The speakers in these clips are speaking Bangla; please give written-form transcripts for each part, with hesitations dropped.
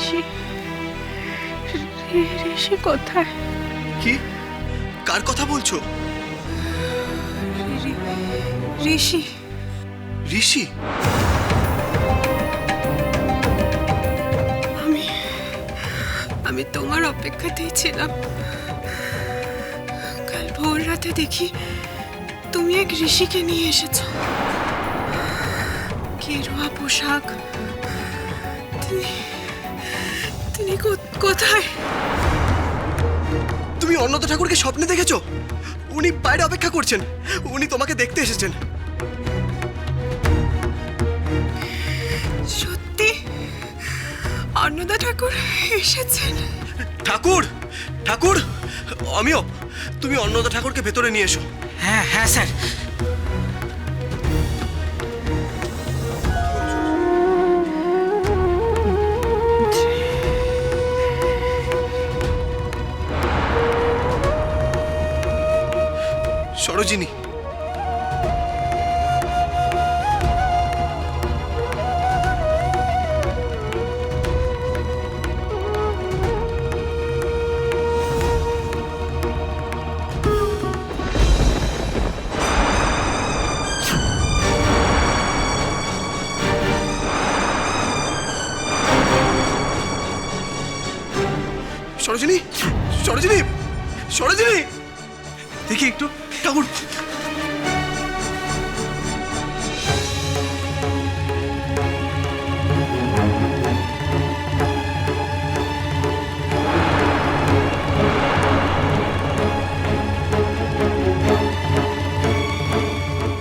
ঋষি ঋষি কোথায়? কি? কার কথা বলছো? ঋষি। ঋষি? আমি তোমার অপেক্ষাতেই ছিলাম। কাল ভোর রাতে দেখি তুমি এক ঋষিকে নিয়ে এসেছো। গেরুয়া পোশাক। তিনি কোথায়? তুমি অন্নদা ঠাকুরকে স্বপ্নে দেখেছো? উনি বাইরে অপেক্ষা করছেন। উনি তোমাকে দেখতে এসেছেন। সত্যি অন্নদা ঠাকুর এসেছেন? ঠাকুর, ঠাকুর, আমিও। তুমি অন্নদা ঠাকুরকে ভেতরে নিয়ে এসো। হ্যাঁ হ্যাঁ স্যার। সরোজিনী, সরোজিনী, সরোজিনী, সরোজিনী, দেখি একটু। ঠাকুর,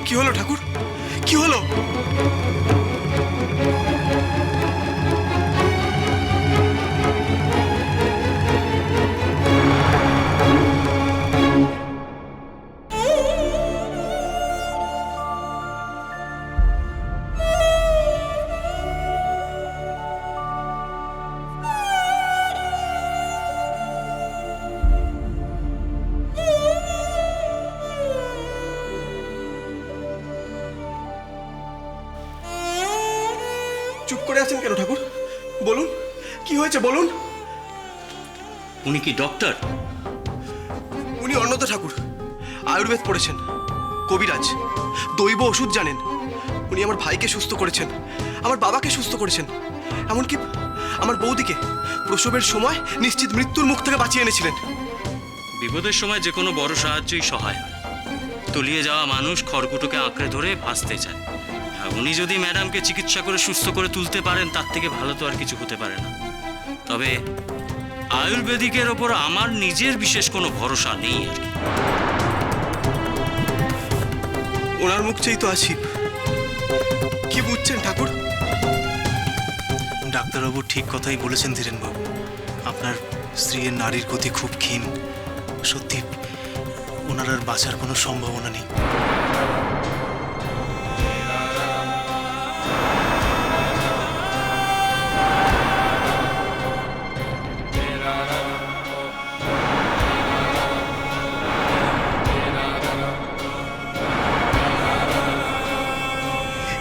কি হলো ঠাকুর? কি হলো? চুপ করে আছেন কেন ঠাকুর? বলুন, কি হয়েছে বলুন। উনি কি ডক্টর? উনি অন্নদা ঠাকুর, আয়ুর্বেদ পড়েছেন, কবিরাজ, দৈব ওষুধ জানেন। উনি আমার ভাইকে সুস্থ করেছেন, আমার বাবাকে সুস্থ করেছেন, এমনকি আমার বৌদিকে প্রসবের সময় নিশ্চিত মৃত্যুর মুখ থেকে বাঁচিয়ে এনেছিলেন। বিপদের সময় যে কোনো বড় সাহায্যই সহায় হয়। তলিয়ে যাওয়া মানুষ খড়কুটোকে আঁকড়ে ধরে ভাসতে চায়। আর উনি যদি ম্যাডামকে চিকিৎসা করে সুস্থ করে তুলতে পারেন, তার থেকে ভালো তো আর কিছু হতে পারে না। তবে আয়ুর্বেদিকের ওপর আমার নিজের বিশেষ কোনো ভরসা নেই আর কি। ওনার মুখ চেয়েই তো আছি। কি বুঝছেন ঠাকুর? ডাক্তারবাবু ঠিক কথাই বলেছেন ধীরেনবাবু। আপনার স্ত্রীর নারীর গতি খুব ক্ষীণ। সত্যি ওনার আর বাঁচার কোনো সম্ভাবনা নেই।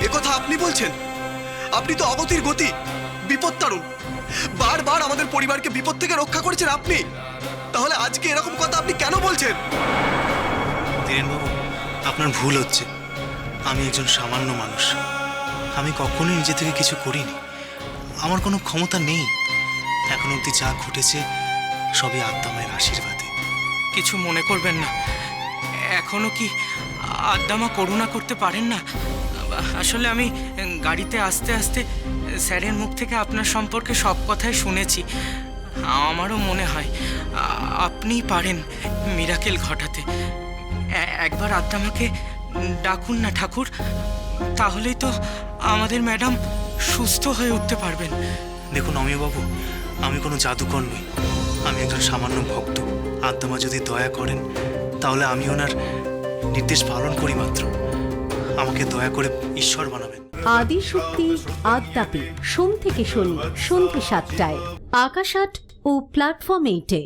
একথা আপনি বলছেন? আপনি তো অগতির গতি, বিপদ তাড়ুন। বারবার আমাদের পরিবারকে বিপদ থেকে রক্ষা করেছেন আপনি। তাহলে আজকে এরকম কথা আপনি কেন বলছেন? ধীরেনবাবু, আপনার ভুল হচ্ছে। আমি একজন সামান্য মানুষ। আমি কখনোই নিজে থেকে কিছু করিনি। আমার কোনো ক্ষমতা নেই। এখন অবধি যা ঘটেছে সবই আত্মামায়ের আশীর্বাদে। কিছু মনে করবেন না। এখনো কি আদ্দামা করুণা করতে পারেন না? আসলে আমি গাড়িতে আস্তে আস্তে স্যারের মুখ থেকে আপনার সম্পর্কে সব কথাই শুনেছি। আমারও মনে হয় আপনি পারেন মিরাকেল ঘটাতে। একবার আদ্দামাকে ডাকুন না ঠাকুর, তাহলেই তো আমাদের ম্যাডাম সুস্থ হয়ে উঠতে পারবেন। দেখুন অমিয়বাবু, আমি কোনো জাদুকর নই। আমি একজন সামান্য ভক্ত। আদ্দামা যদি দয়া করেন তাহলে আমি ওনার নির্দেশ পালন করি মাত্র। আমাকে দয়া করে ঈশ্বর বানাবেন। আদিশক্তি আদ্যাপি সোম থেকে শনি সন্ধ্যে ৭টায় আকাশ ৮ ও প্ল্যাটফর্ম 8-এ।